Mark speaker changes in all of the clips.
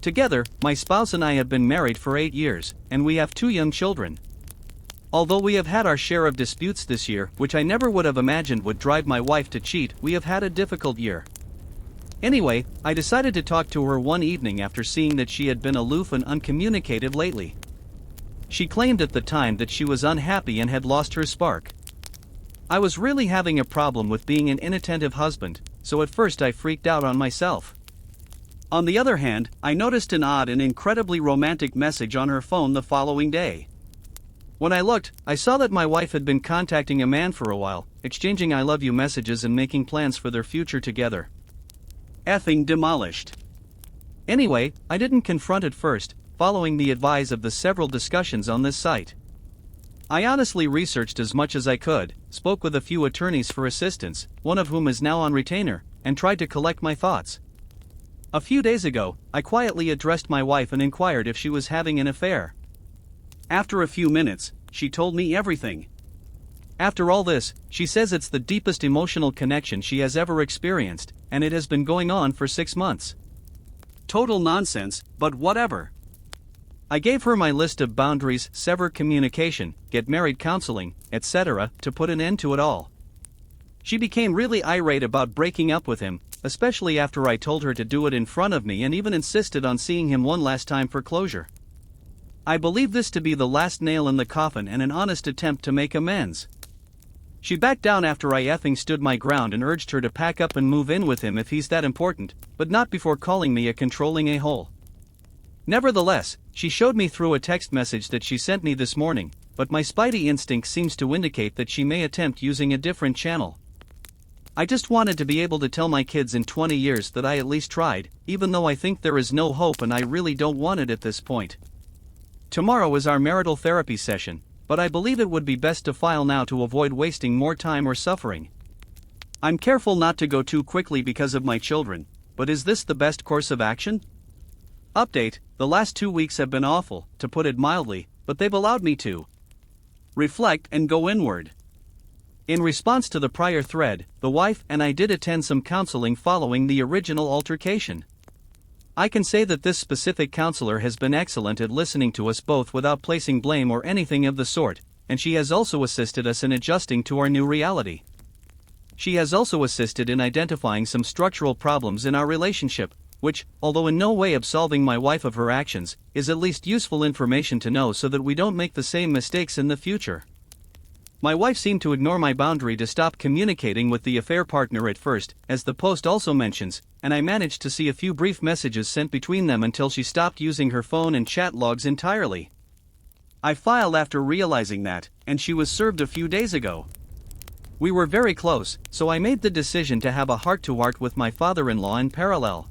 Speaker 1: Together, my spouse and I have been married for 8 years, and we have 2 young children. Although we have had our share of disputes this year, which I never would have imagined would drive my wife to cheat, we have had a difficult year. Anyway, I decided to talk to her one evening after seeing that she had been aloof and uncommunicative lately. She claimed at the time that she was unhappy and had lost her spark. I was really having a problem with being an inattentive husband, so at first I freaked out on myself. On the other hand, I noticed an odd and incredibly romantic message on her phone the following day. When I looked, I saw that my wife had been contacting a man for a while, exchanging I love you messages and making plans for their future together. Effing demolished. Anyway, I didn't confront it first, following the advice of the several discussions on this site. I honestly researched as much as I could, spoke with a few attorneys for assistance, one of whom is now on retainer, and tried to collect my thoughts. A few days ago, I quietly addressed my wife and inquired if she was having an affair. After a few minutes, she told me everything. After all this, she says it's the deepest emotional connection she has ever experienced, and it has been going on for 6 months. Total nonsense, but whatever. I gave her my list of boundaries: sever communication, get married counseling, etc., to put an end to it all. She became really irate about breaking up with him, especially after I told her to do it in front of me and even insisted on seeing him one last time for closure. I believe this to be the last nail in the coffin and an honest attempt to make amends. She backed down after I effing stood my ground and urged her to pack up and move in with him if he's that important, but not before calling me a controlling a-hole. Nevertheless, she showed me through a text message that she sent me this morning, but my spidey instinct seems to indicate that she may attempt using a different channel. I just wanted to be able to tell my kids in 20 years that I at least tried, even though I think there is no hope and I really don't want it at this point. Tomorrow is our marital therapy session, but I believe it would be best to file now to avoid wasting more time or suffering. I'm careful not to go too quickly because of my children, but is this the best course of action? Update: the last 2 weeks have been awful, to put it mildly, but they've allowed me to reflect and go inward. In response to the prior thread, the wife and I did attend some counseling following the original altercation. I can say that this specific counselor has been excellent at listening to us both without placing blame or anything of the sort, and she has also assisted us in adjusting to our new reality. She has also assisted in identifying some structural problems in our relationship, which, although in no way absolving my wife of her actions, is at least useful information to know so that we don't make the same mistakes in the future. My wife seemed to ignore my boundary to stop communicating with the affair partner at first, as the post also mentions, and I managed to see a few brief messages sent between them until she stopped using her phone and chat logs entirely. I filed after realizing that, and she was served a few days ago. We were very close, so I made the decision to have a heart-to-heart with my father-in-law in parallel.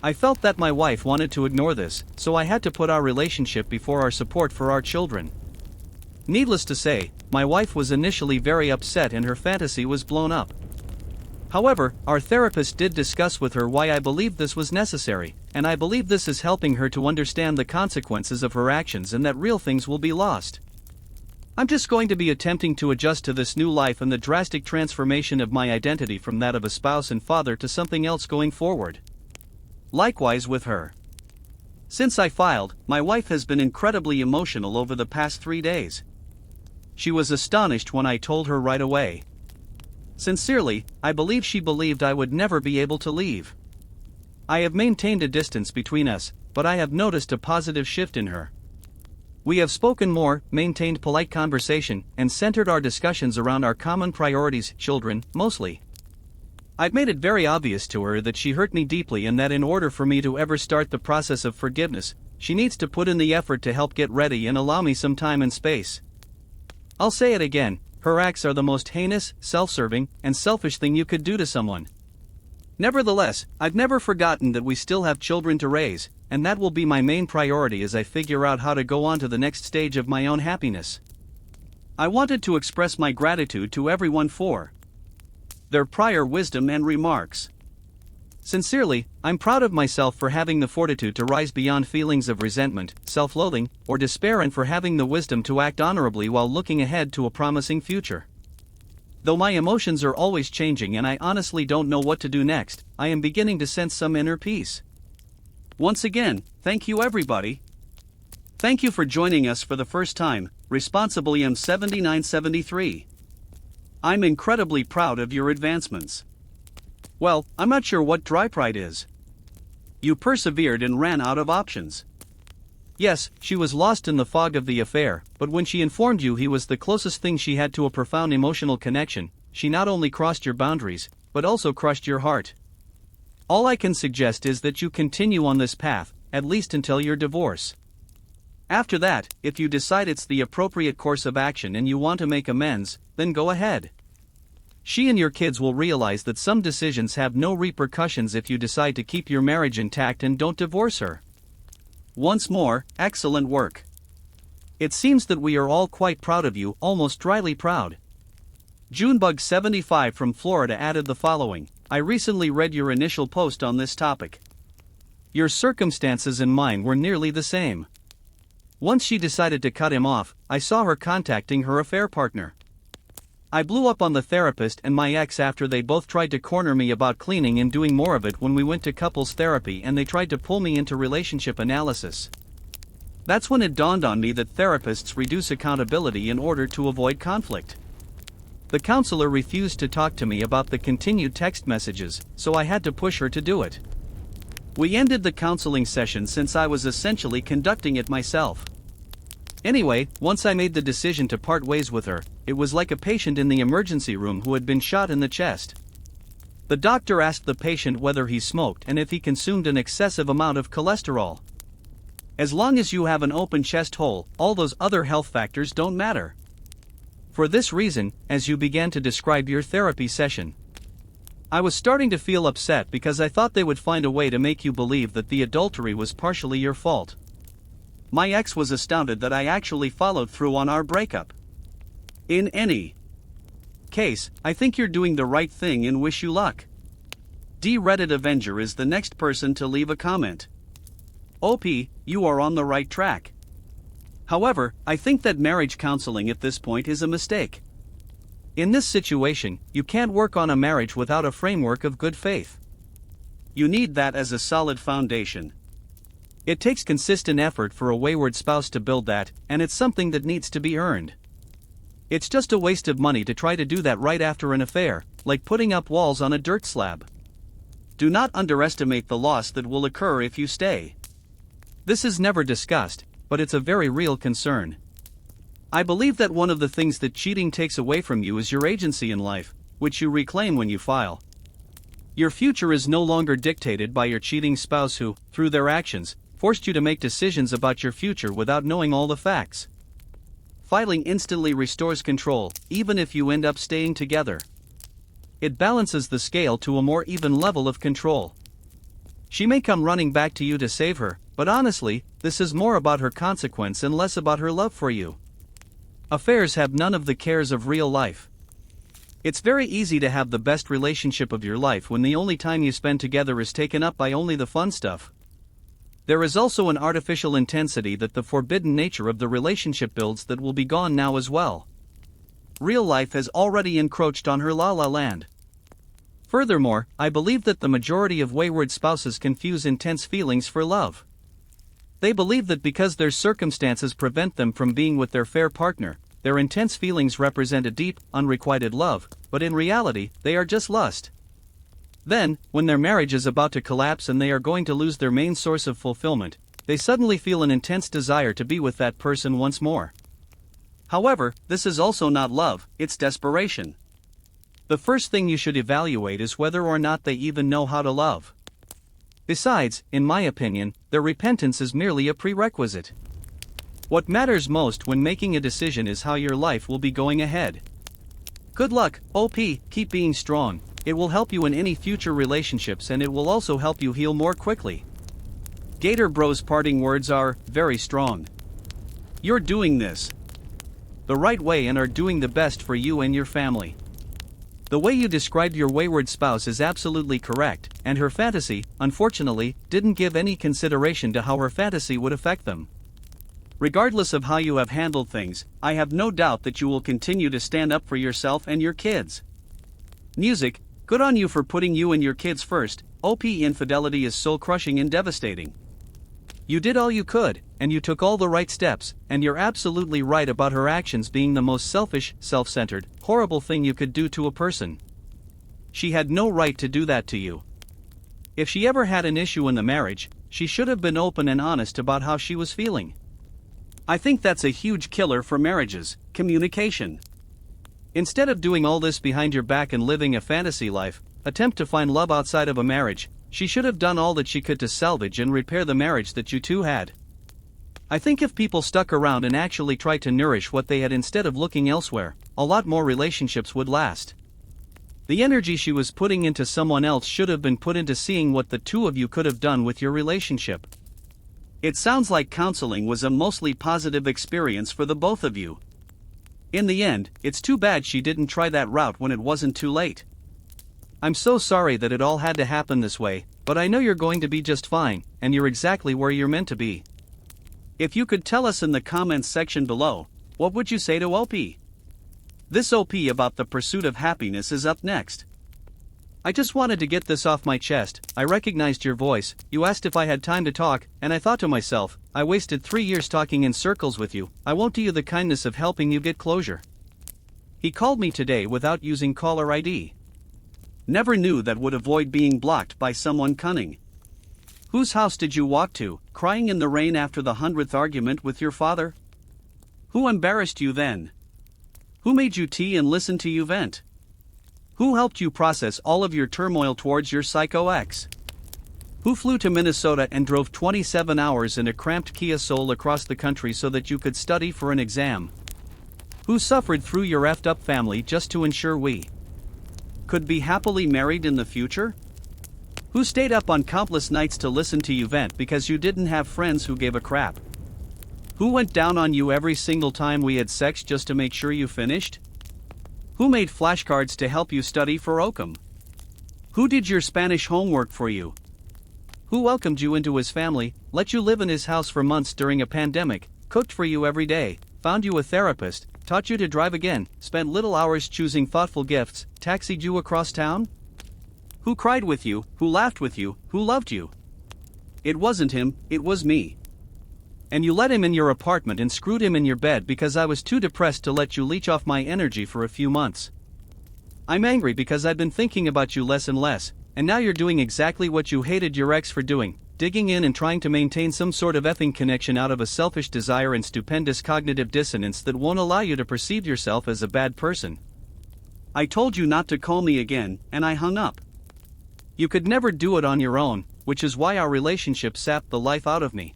Speaker 1: I felt that my wife wanted to ignore this, so I had to put our relationship before our support for our children. Needless to say, my wife was initially very upset and her fantasy was blown up. However, our therapist did discuss with her why I believed this was necessary, and I believe this is helping her to understand the consequences of her actions and that real things will be lost. I'm just going to be attempting to adjust to this new life and the drastic transformation of my identity from that of a spouse and father to something else going forward. Likewise with her. Since I filed, my wife has been incredibly emotional over the past 3 days. She was astonished when I told her right away. Sincerely, I believe she believed I would never be able to leave. I have maintained a distance between us, but I have noticed a positive shift in her. We have spoken more, maintained polite conversation, and centered our discussions around our common priorities: children, mostly. I've made it very obvious to her that she hurt me deeply and that in order for me to ever start the process of forgiveness, she needs to put in the effort to help get ready and allow me some time and space. I'll say it again, her acts are the most heinous, self-serving, and selfish thing you could do to someone. Nevertheless, I've never forgotten that we still have children to raise, and that will be my main priority as I figure out how to go on to the next stage of my own happiness. I wanted to express my gratitude to everyone for their prior wisdom and remarks. Sincerely, I'm proud of myself for having the fortitude to rise beyond feelings of resentment, self-loathing, or despair, and for having the wisdom to act honorably while looking ahead to a promising future. Though my emotions are always changing and I honestly don't know what to do next, I am beginning to sense some inner peace. Once again, thank you everybody. Thank you for joining us for the first time, Responsibly M7973. I'm incredibly proud of your advancements. Well, I'm not sure what dry pride is. You persevered and ran out of options. Yes, she was lost in the fog of the affair, but when she informed you he was the closest thing she had to a profound emotional connection, she not only crossed your boundaries, but also crushed your heart. All I can suggest is that you continue on this path, at least until your divorce. After that, if you decide it's the appropriate course of action and you want to make amends, then go ahead. She and your kids will realize that some decisions have no repercussions if you decide to keep your marriage intact and don't divorce her. Once more, excellent work. It seems that we are all quite proud of you, almost dryly proud. Junebug75 from Florida added the following: I recently read your initial post on this topic. Your circumstances and mine were nearly the same. Once she decided to cut him off, I saw her contacting her affair partner. I blew up on the therapist and my ex after they both tried to corner me about cleaning and doing more of it when we went to couples therapy, and they tried to pull me into relationship analysis. That's when it dawned on me that therapists reduce accountability in order to avoid conflict. The counselor refused to talk to me about the continued text messages, so I had to push her to do it. We ended the counseling session since I was essentially conducting it myself. Anyway, once I made the decision to part ways with her, it was like a patient in the emergency room who had been shot in the chest. The doctor asked the patient whether he smoked and if he consumed an excessive amount of cholesterol. As long as you have an open chest hole, all those other health factors don't matter. For this reason, as you began to describe your therapy session, I was starting to feel upset because I thought they would find a way to make you believe that the adultery was partially your fault. My ex was astounded that I actually followed through on our breakup. In any case, I think you're doing the right thing and wish you luck. D-Reddit Avenger is the next person to leave a comment. OP, you are on the right track. However, I think that marriage counseling at this point is a mistake. In this situation, you can't work on a marriage without a framework of good faith. You need that as a solid foundation. It takes consistent effort for a wayward spouse to build that, and it's something that needs to be earned. It's just a waste of money to try to do that right after an affair, like putting up walls on a dirt slab. Do not underestimate the loss that will occur if you stay. This is never discussed, but it's a very real concern. I believe that one of the things that cheating takes away from you is your agency in life, which you reclaim when you file. Your future is no longer dictated by your cheating spouse who, through their actions, forced you to make decisions about your future without knowing all the facts. Filing instantly restores control, even if you end up staying together. It balances the scale to a more even level of control. She may come running back to you to save her, but honestly, this is more about her consequence and less about her love for you. Affairs have none of the cares of real life. It's very easy to have the best relationship of your life when the only time you spend together is taken up by only the fun stuff. There is also an artificial intensity that the forbidden nature of the relationship builds that will be gone now as well. Real life has already encroached on her la la land. Furthermore, I believe that the majority of wayward spouses confuse intense feelings for love. They believe that because their circumstances prevent them from being with their fair partner, their intense feelings represent a deep, unrequited love, but in reality, they are just lust. Then, when their marriage is about to collapse and they are going to lose their main source of fulfillment, they suddenly feel an intense desire to be with that person once more. However, this is also not love, it's desperation. The first thing you should evaluate is whether or not they even know how to love. Besides, in my opinion, their repentance is merely a prerequisite. What matters most when making a decision is how your life will be going ahead. Good luck, OP, keep being strong. It will help you in any future relationships and it will also help you heal more quickly. Gator Bro's parting words are very strong. You're doing this the right way and are doing the best for you and your family. The way you described your wayward spouse is absolutely correct, and her fantasy, unfortunately, didn't give any consideration to how her fantasy would affect them. Regardless of how you have handled things, I have no doubt that you will continue to stand up for yourself and your kids. Music, good on you for putting you and your kids first. OP infidelity is soul-crushing and devastating. You did all you could, and you took all the right steps, and you're absolutely right about her actions being the most selfish, self-centered, horrible thing you could do to a person. She had no right to do that to you. If she ever had an issue in the marriage, she should have been open and honest about how she was feeling. I think that's a huge killer for marriages: communication. Instead of doing all this behind your back and living a fantasy life, attempt to find love outside of a marriage. She should have done all that she could to salvage and repair the marriage that you two had. I think if people stuck around and actually tried to nourish what they had instead of looking elsewhere, a lot more relationships would last. The energy she was putting into someone else should have been put into seeing what the two of you could have done with your relationship. It sounds like counseling was a mostly positive experience for the both of you. In the end, it's too bad she didn't try that route when it wasn't too late. I'm so sorry that it all had to happen this way, but I know you're going to be just fine, and you're exactly where you're meant to be. If you could tell us in the comments section below, what would you say to OP? This OP about the pursuit of happiness is up next. I just wanted to get this off my chest. I recognized your voice. You asked if I had time to talk, and I thought to myself, I wasted 3 years talking in circles with you. I won't do you the kindness of helping you get closure. He called me today without using caller ID. Never knew that would avoid being blocked by someone cunning. Whose house did you walk to, crying in the rain after the 100th argument with your father? Who embarrassed you then? Who made you tea and listened to you vent? Who helped you process all of your turmoil towards your psycho ex? Who flew to Minnesota and drove 27 hours in a cramped Kia Soul across the country so that you could study for an exam? Who suffered through your effed up family just to ensure we could be happily married in the future? Who stayed up on countless nights to listen to you vent because you didn't have friends who gave a crap? Who went down on you every single time we had sex just to make sure you finished? Who made flashcards to help you study for Occam? Who did your Spanish homework for you? Who welcomed you into his family, let you live in his house for months during a pandemic, cooked for you every day, found you a therapist, taught you to drive again, spent little hours choosing thoughtful gifts, taxied you across town? Who cried with you, who laughed with you, who loved you? It wasn't him, it was me. And you let him in your apartment and screwed him in your bed because I was too depressed to let you leech off my energy for a few months. I'm angry because I've been thinking about you less and less, and now you're doing exactly what you hated your ex for doing, digging in and trying to maintain some sort of effing connection out of a selfish desire and stupendous cognitive dissonance that won't allow you to perceive yourself as a bad person. I told you not to call me again, and I hung up. You could never do it on your own, which is why our relationship sapped the life out of me.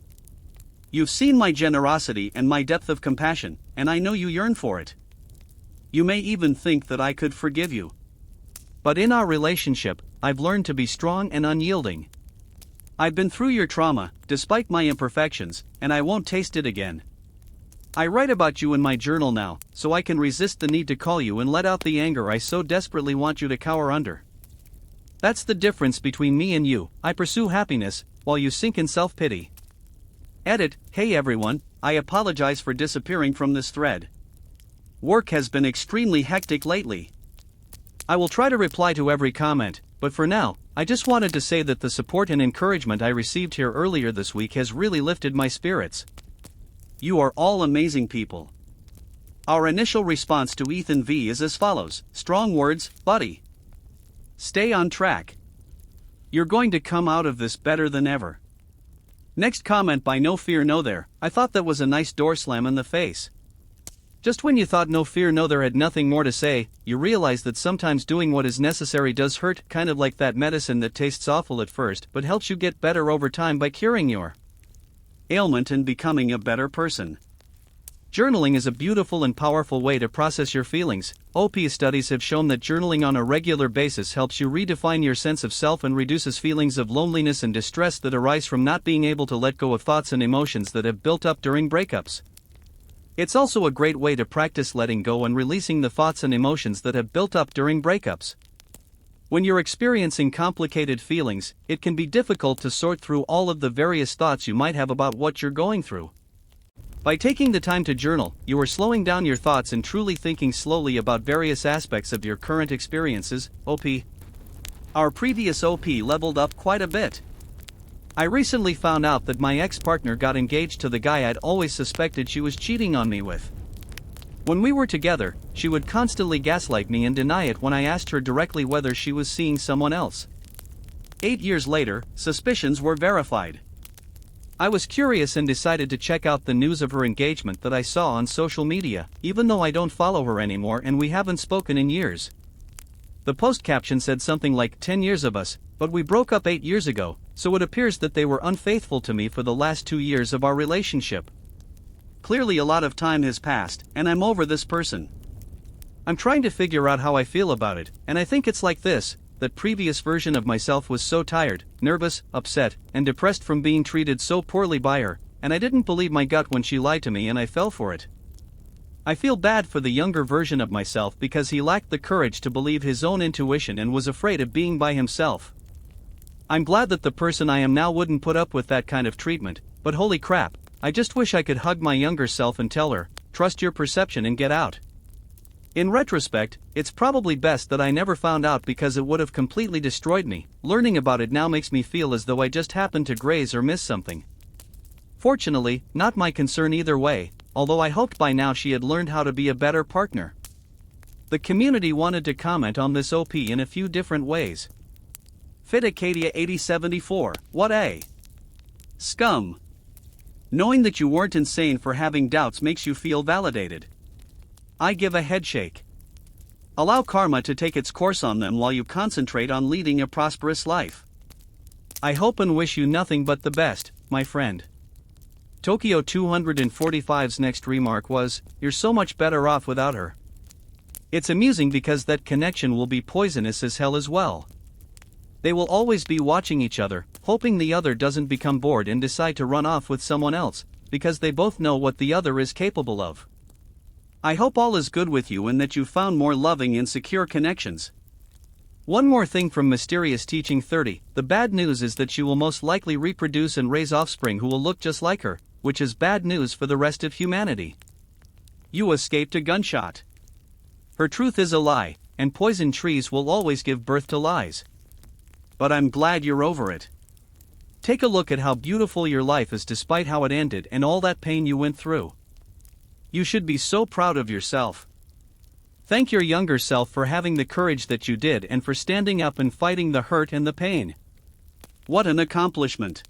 Speaker 1: You've seen my generosity and my depth of compassion, and I know you yearn for it. You may even think that I could forgive you. But in our relationship, I've learned to be strong and unyielding. I've been through your trauma, despite my imperfections, and I won't taste it again. I write about you in my journal now, so I can resist the need to call you and let out the anger I so desperately want you to cower under. That's the difference between me and you. I pursue happiness, while you sink in self-pity. Edit. Hey everyone, I apologize for disappearing from this thread. Work has been extremely hectic lately. I will try to reply to every comment, but for now, I just wanted to say that the support and encouragement I received here earlier this week has really lifted my spirits. You are all amazing people. Our initial response to Ethan V is as follows: strong words, buddy. Stay on track. You're going to come out of this better than ever. Next comment by No Fear No There. I thought that was a nice door slam in the face. Just when you thought No Fear No There had nothing more to say, you realize that sometimes doing what is necessary does hurt, kind of like that medicine that tastes awful at first but helps you get better over time by curing your ailment and becoming a better person. Journaling is a beautiful and powerful way to process your feelings. OP studies have shown that journaling on a regular basis helps you redefine your sense of self and reduces feelings of loneliness and distress that arise from not being able to let go of thoughts and emotions that have built up during breakups. It's also a great way to practice letting go and releasing the thoughts and emotions that have built up during breakups. When you're experiencing complicated feelings, it can be difficult to sort through all of the various thoughts you might have about what you're going through. By taking the time to journal, you are slowing down your thoughts and truly thinking slowly about various aspects of your current experiences. OP. Our previous OP leveled up quite a bit. I recently found out that my ex-partner got engaged to the guy I'd always suspected she was cheating on me with. When we were together, she would constantly gaslight me and deny it when I asked her directly whether she was seeing someone else. 8 years later, suspicions were verified. I was curious and decided to check out the news of her engagement that I saw on social media, even though I don't follow her anymore and we haven't spoken in years. The post caption said something like 10 years of us, but we broke up 8 years ago, so it appears that they were unfaithful to me for the last 2 years of our relationship. Clearly a lot of time has passed, and I'm over this person. I'm trying to figure out how I feel about it, and I think it's like this: that previous version of myself was so tired, nervous, upset, and depressed from being treated so poorly by her, and I didn't believe my gut when she lied to me and I fell for it. I feel bad for the younger version of myself because he lacked the courage to believe his own intuition and was afraid of being by himself. I'm glad that the person I am now wouldn't put up with that kind of treatment, but holy crap, I just wish I could hug my younger self and tell her, trust your perception and get out. In retrospect, it's probably best that I never found out because it would have completely destroyed me. Learning about it now makes me feel as though I just happened to graze or miss something. Fortunately, not my concern either way, although I hoped by now she had learned how to be a better partner. The community wanted to comment on this OP in a few different ways. Fitacadia8074, what a scum. Knowing that you weren't insane for having doubts makes you feel validated. I give a headshake. Allow karma to take its course on them while you concentrate on leading a prosperous life. I hope and wish you nothing but the best, my friend. Tokyo 245's next remark was, "You're so much better off without her." It's amusing because that connection will be poisonous as hell as well. They will always be watching each other, hoping the other doesn't become bored and decide to run off with someone else, because they both know what the other is capable of. I hope all is good with you and that you found more loving and secure connections. One more thing from Mysterious Teaching 30, the bad news is that she will most likely reproduce and raise offspring who will look just like her, which is bad news for the rest of humanity. You escaped a gunshot. Her truth is a lie, and poison trees will always give birth to lies. But I'm glad you're over it. Take a look at how beautiful your life is despite how it ended and all that pain you went through. You should be so proud of yourself. Thank your younger self for having the courage that you did and for standing up and fighting the hurt and the pain. What an accomplishment.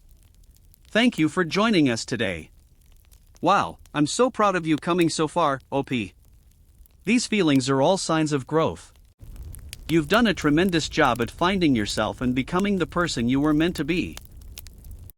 Speaker 1: Thank you for joining us today. Wow, I'm so proud of you coming so far, OP. These feelings are all signs of growth. You've done a tremendous job at finding yourself and becoming the person you were meant to be.